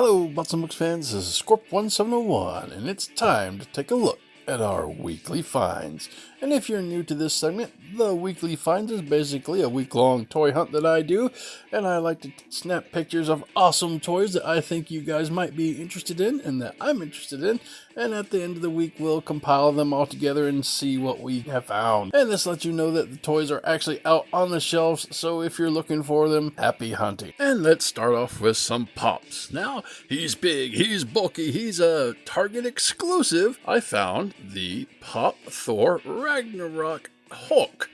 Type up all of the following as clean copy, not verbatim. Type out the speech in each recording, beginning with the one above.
Hello, Bots and Books fans, this is Scorp1701, and it's time to take a look at our weekly finds. And if you're new to this segment, the weekly finds is basically a week-long toy hunt that I do, and I like to snap pictures of awesome toys that I think you guys might be interested in, and that I'm interested in, and at the end of the week we'll compile them all together and see what we have found. And this lets you know that the toys are actually out on the shelves, so if you're looking for them, happy hunting. And let's start off with some Pops. Now, he's big, he's bulky, he's a Target exclusive. I found the Pop Thor Ragnarok Hulk,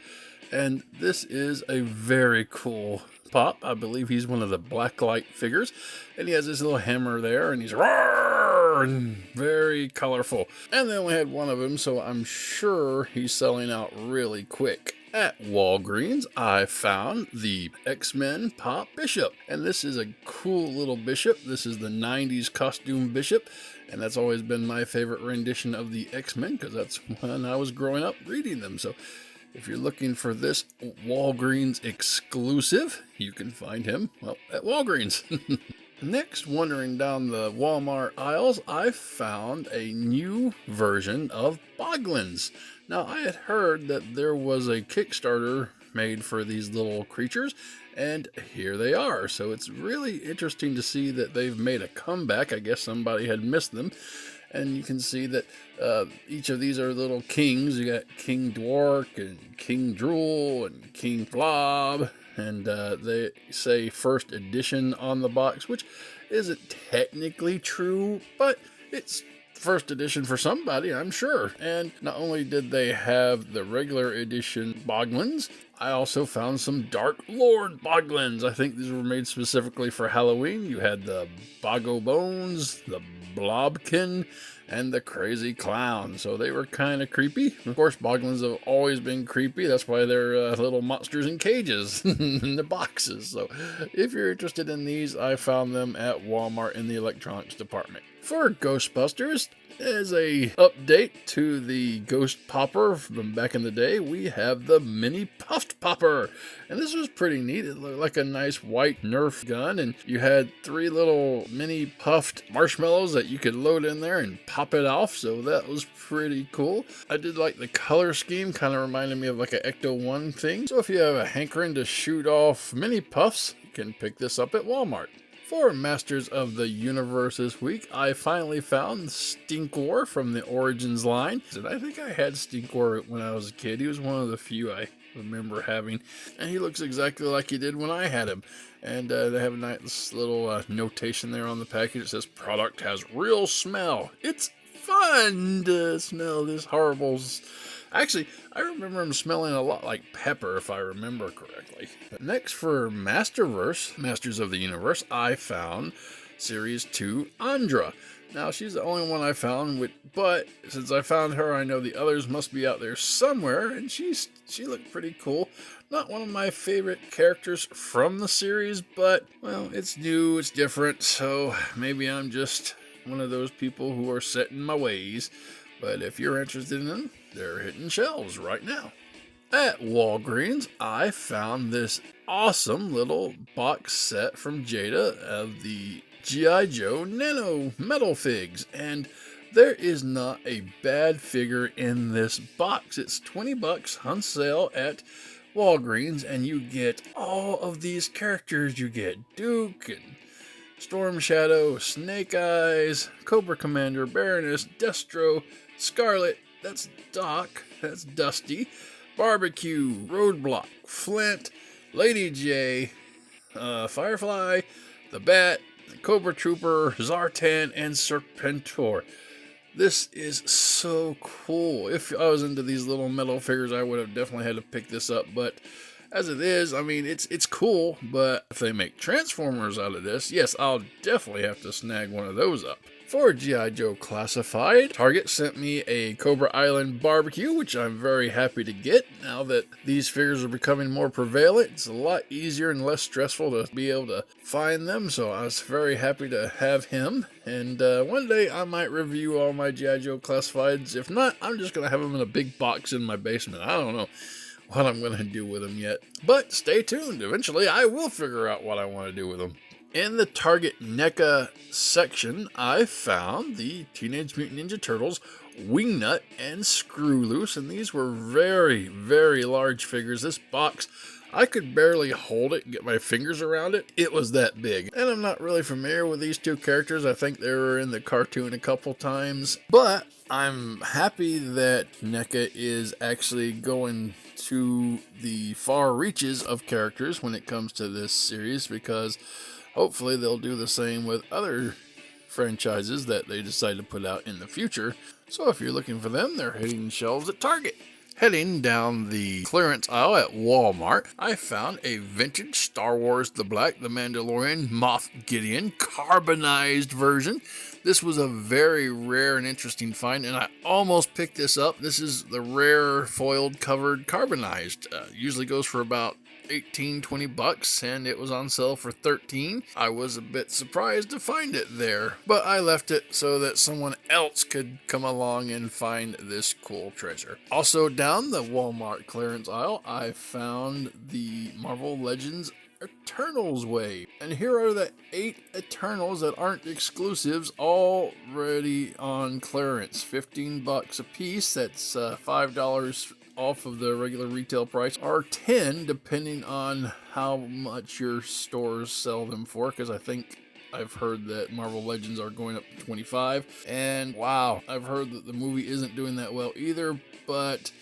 and this is a very cool Pop. I believe he's one of the Blacklight figures, and he has this little hammer there, and he's roar and very colorful. And they only had one of him, so I'm sure he's selling out really quick. At Walgreens, I found the X-Men Pop Bishop, and this is a cool little Bishop. This is the 90s costume Bishop, and that's always been my favorite rendition of the X-Men, because that's when I was growing up reading them. So if you're looking for this Walgreens exclusive, you can find him, well, at Walgreens. Next, wandering down the Walmart aisles, I found a new version of Bogglins. Now, I had heard that there was a Kickstarter made for these little creatures, and here they are. So it's really interesting to see that they've made a comeback. I guess somebody had missed them. And you can see that each of these are little kings. You got King Dwark and King Drool and King Blob. And they say first edition on the box, which isn't technically true, but it's first edition for somebody, I'm sure. And not only did they have the regular edition Bogglins, I also found some Dark Lord Bogglins. I think these were made specifically for Halloween. You had the Boggo Bones, the Blobkin, and the Crazy Clown. So they were kind of creepy. Of course, Bogglins have always been creepy. That's why they're little monsters in cages in the boxes. So if you're interested in these, I found them at Walmart in the electronics department. For Ghostbusters, as a update to the Ghost Popper from back in the day, we have the Mini Puffed Popper. And this was pretty neat. It looked like a nice white Nerf gun, and you had 3 little mini puffed marshmallows that you could load in there and pop it off, so that was pretty cool. I did like the color scheme, kind of reminded me of like an Ecto-1 thing. So if you have a hankering to shoot off mini puffs, you can pick this up at Walmart. For Masters of the Universe this week, I finally found Stinkor from the Origins line. And I think I had Stinkor when I was a kid. He was one of the few I remember having. And he looks exactly like he did when I had him. And they have a nice little notation there on the package. It says, "Product has real smell. It's fun to smell this horrible..." Actually, I remember him smelling a lot like pepper, if I remember correctly. Next, for Masterverse, Masters of the Universe, I found Series 2 Andra. Now, she's the only one I found, but since I found her, I know the others must be out there somewhere, and she looked pretty cool. Not one of my favorite characters from the series, but, well, it's new, it's different, so maybe I'm just one of those people who are set in my ways. But if you're interested in them, they're hitting shelves right now. At Walgreens, I found this awesome little box set from Jada of the G.I. Joe Nano metal figs. And there is not a bad figure in this box. It's $20 on sale at Walgreens, and you get all of these characters. You get Duke and Storm Shadow, Snake Eyes, Cobra Commander, Baroness, Destro, Scarlet, that's Doc, that's Dusty, Barbecue, Roadblock, Flint, Lady J, Firefly, the Bat, the Cobra Trooper, Zartan, and Serpentor. This is so cool. If I was into these little metal figures, I would have definitely had to pick this up, but as it is, I mean, it's cool, but if they make Transformers out of this, yes, I'll definitely have to snag one of those up. For G.I. Joe Classified, Target sent me a Cobra Island Barbecue, which I'm very happy to get. Now that these figures are becoming more prevalent, it's a lot easier and less stressful to be able to find them, so I was very happy to have him. And one day I might review all my G.I. Joe Classifieds. If not, I'm just going to have them in a big box in my basement. I don't know what I'm going to do with them yet. But stay tuned. Eventually, I will figure out what I want to do with them. In the Target NECA section, I found the Teenage Mutant Ninja Turtles Wingnut and Screw Loose, and these were very, very large figures. This box, I could barely hold it and get my fingers around it. It was that big. And I'm not really familiar with these two characters. I think they were in the cartoon a couple times. But I'm happy that NECA is actually going to the far reaches of characters when it comes to this series, because hopefully they'll do the same with other franchises that they decide to put out in the future. So if you're looking for them, they're hitting shelves at Target. Heading down the clearance aisle at Walmart, I found a vintage Star Wars The Black, The Mandalorian, Moff Gideon carbonized version. This was a very rare and interesting find, and I almost picked this up. This is the rare foiled covered carbonized. Usually goes for about $18-20, and it was on sale for $13. I was a bit surprised to find it there, but I left it so that someone else could come along and find this cool treasure. Also down the Walmart clearance aisle, I found the Marvel Legends Eternals wave, and here are the 8 Eternals that aren't exclusives already on clearance. $15 a piece. That's $5 off of the regular retail price, or $10 depending on how much your stores sell them for, because I think I've heard that Marvel Legends are going up to $25, and wow, I've heard that the movie isn't doing that well either. But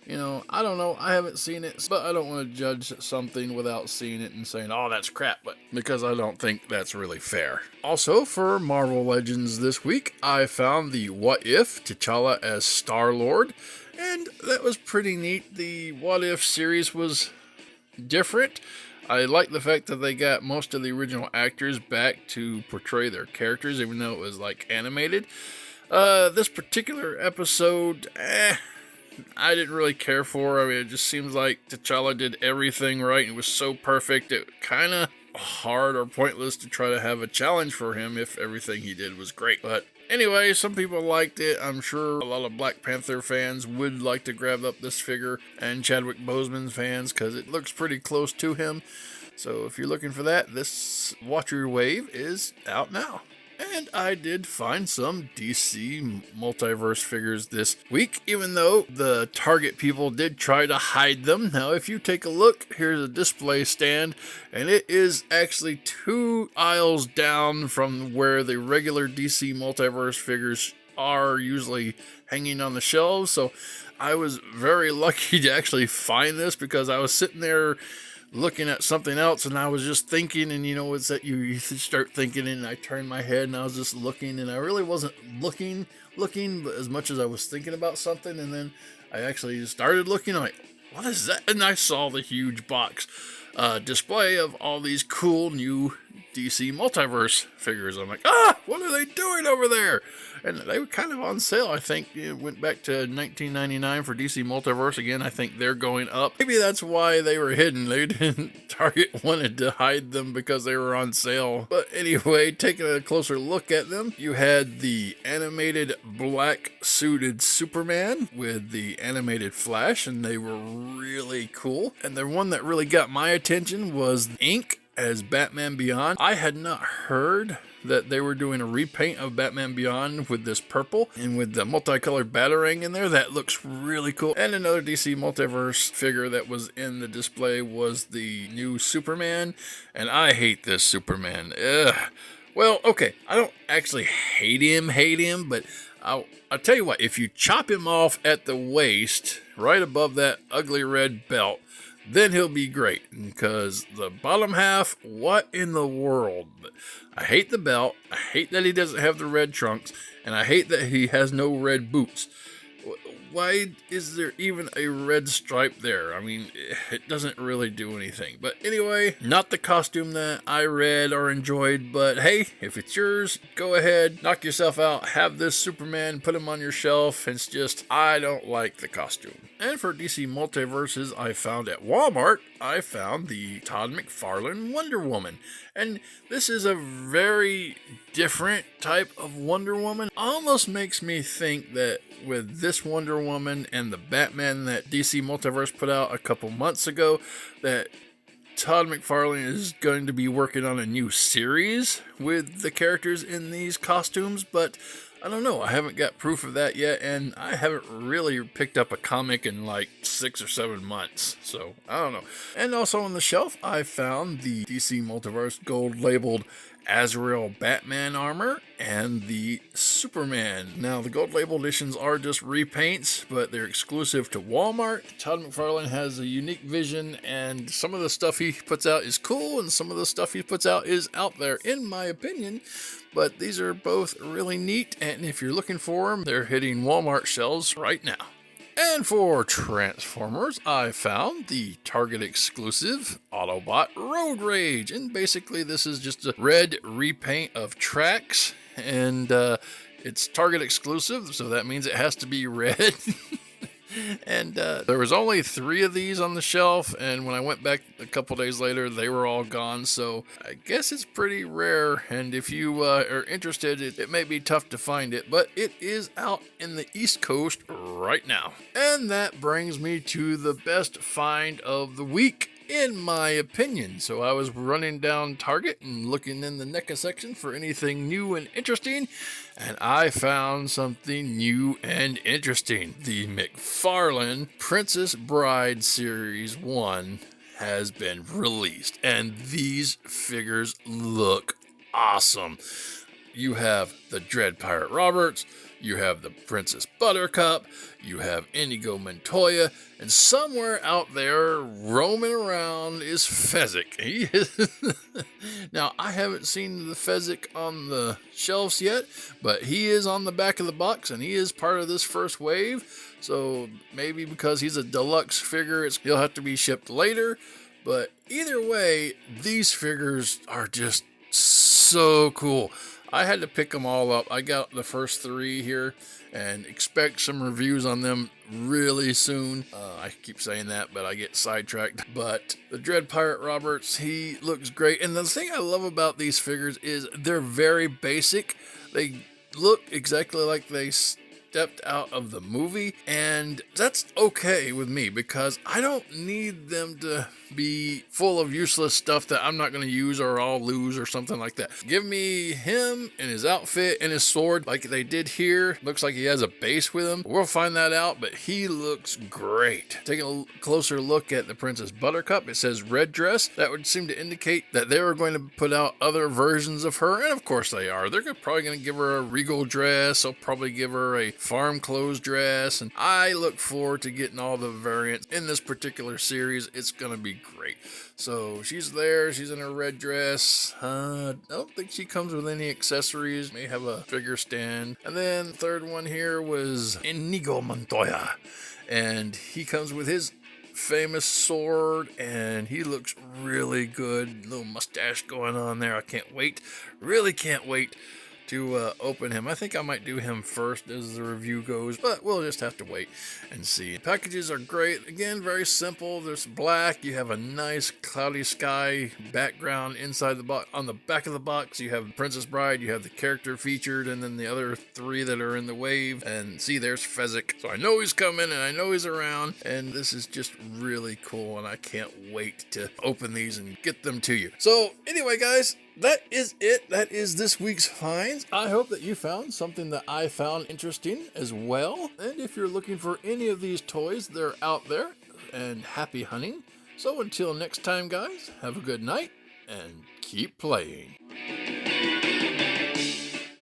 you know, I don't know, I haven't seen it, but I don't want to judge something without seeing it and saying, oh, that's crap, but because I don't think that's really fair. Also, for Marvel Legends this week, I found the What If T'Challa as Star-Lord, and that was pretty neat. The What If series was different. I like the fact that they got most of the original actors back to portray their characters, even though it was like animated. This particular episode, I didn't really care for. I mean, it just seems like T'Challa did everything right. It was so perfect. It kind of hard or pointless to try to have a challenge for him if everything he did was great. But anyway, some people liked it. I'm sure a lot of Black Panther fans would like to grab up this figure, and Chadwick Boseman's fans, because it looks pretty close to him. So if you're looking for that, this Watch Your Wave is out now. And I did find some DC Multiverse figures this week, even though the Target people did try to hide them. Now, if you take a look, here's a display stand, and it is actually 2 aisles down from where the regular DC Multiverse figures are usually hanging on the shelves. So I was very lucky to actually find this, because I was sitting there looking at something else, and I was just thinking, and you know, it's that you start thinking, and I turned my head and I was just looking, and I really wasn't looking but as much as I was thinking about something. And then I actually just started looking, I'm like, what is that? And I saw the huge box display of all these cool new DC Multiverse figures. I'm like, what are they doing over there? And they were kind of on sale. I think it went back to $19.99 for DC Multiverse. Again, I think they're going up. Maybe that's why they were hidden. They didn't, Target wanted to hide them because they were on sale. But anyway, taking a closer look at them, you had the animated black suited Superman with the animated Flash, and they were really cool. And the one that really got my attention was Ink as Batman Beyond. I had not heard that they were doing a repaint of Batman Beyond with this purple and with the multicolored Batarang in there. That looks really cool. And another DC Multiverse figure that was in the display was the new Superman, and I hate this Superman. Ugh. Well, okay, I don't actually hate him, but I'll tell you what, if you chop him off at the waist, right above that ugly red belt, then he'll be great, because the bottom half, what in the world? I hate the belt, I hate that he doesn't have the red trunks, and I hate that he has no red boots. Why is there even a red stripe there? I mean, it doesn't really do anything. But anyway, not the costume that I read or enjoyed, but hey, if it's yours, go ahead, knock yourself out, have this Superman, put him on your shelf. It's just, I don't like the costume. And for DC Multiverses, I found at Walmart, I found the Todd McFarlane Wonder Woman. And this is a very different type of Wonder Woman. Almost makes me think that with this Wonder Woman and the Batman that DC Multiverse put out a couple months ago, that Todd McFarlane is going to be working on a new series with the characters in these costumes, but I don't know. I haven't got proof of that yet, and I haven't really picked up a comic in like 6 or 7 months, so I don't know. And also on the shelf, I found the DC Multiverse gold labeled Azrael Batman armor and the Superman. Now, the gold label editions are just repaints, but they're exclusive to Walmart. Todd McFarlane has a unique vision, and some of the stuff he puts out is cool, and some of the stuff he puts out is out there, in my opinion. But these are both really neat, and if you're looking for them, they're hitting Walmart shelves right now. And for Transformers, I found the Target exclusive Autobot Road Rage. And basically this is just a red repaint of tracks, and it's Target exclusive, so that means it has to be red. And there was only 3 of these on the shelf, and when I went back a couple days later, they were all gone, so I guess it's pretty rare, and if you are interested, it may be tough to find it, but it is out in the East Coast right now. And that brings me to the best find of the week, in my opinion. So I was running down Target and looking in the NECA section for anything new and interesting, and I found something new and interesting. The Mcfarlane Princess Bride Series 1 has been released, and these figures look awesome. You have the Dread Pirate Roberts, you have the Princess Buttercup, you have Inigo Montoya, and somewhere out there roaming around is Fezzik. He is Now, I haven't seen the Fezzik on the shelves yet, but he is on the back of the box, and he is part of this first wave. So maybe because he's a deluxe figure, he'll have to be shipped later. But either way, these figures are just so cool. I had to pick them all up. I got the first 3 here and expect some reviews on them really soon. I keep saying that, but I get sidetracked. But the Dread Pirate Roberts, he looks great. And the thing I love about these figures is they're very basic. They look exactly like they stepped out of the movie, and that's okay with me because I don't need them to be full of useless stuff that I'm not going to use or I'll lose or something like that. Give me him and his outfit and his sword like they did here. Looks like he has a base with him. We'll find that out, but he looks great. Taking a closer look at the Princess Buttercup, it says red dress. That would seem to indicate that they were going to put out other versions of her, and of course they are. They're probably going to give her a regal dress. They'll probably give her a farm clothes dress, and I look forward to getting all the variants in this particular series. It's going to be great. So she's there. She's in her red dress. I don't think she comes with any accessories. May have a figure stand. And then the third one here was Inigo Montoya, and he comes with his famous sword, and he looks really good. Little mustache going on there. I can't wait. Really can't wait to open him. I think I might do him first as the review goes, but we'll just have to wait and see. Packages are great. Again, very simple. There's black. You have a nice cloudy sky background inside the box. On the back of the box, you have Princess Bride, you have the character featured, and then the other 3 that are in the wave. And see, there's Fezzik. So I know he's coming, and I know he's around, and this is just really cool, and I can't wait to open these and get them to you. So anyway, guys, that is it. That is this week's finds. I hope that you found something that I found interesting as well. And if you're looking for any of these toys, they're out there. And happy hunting. So until next time, guys, have a good night and keep playing.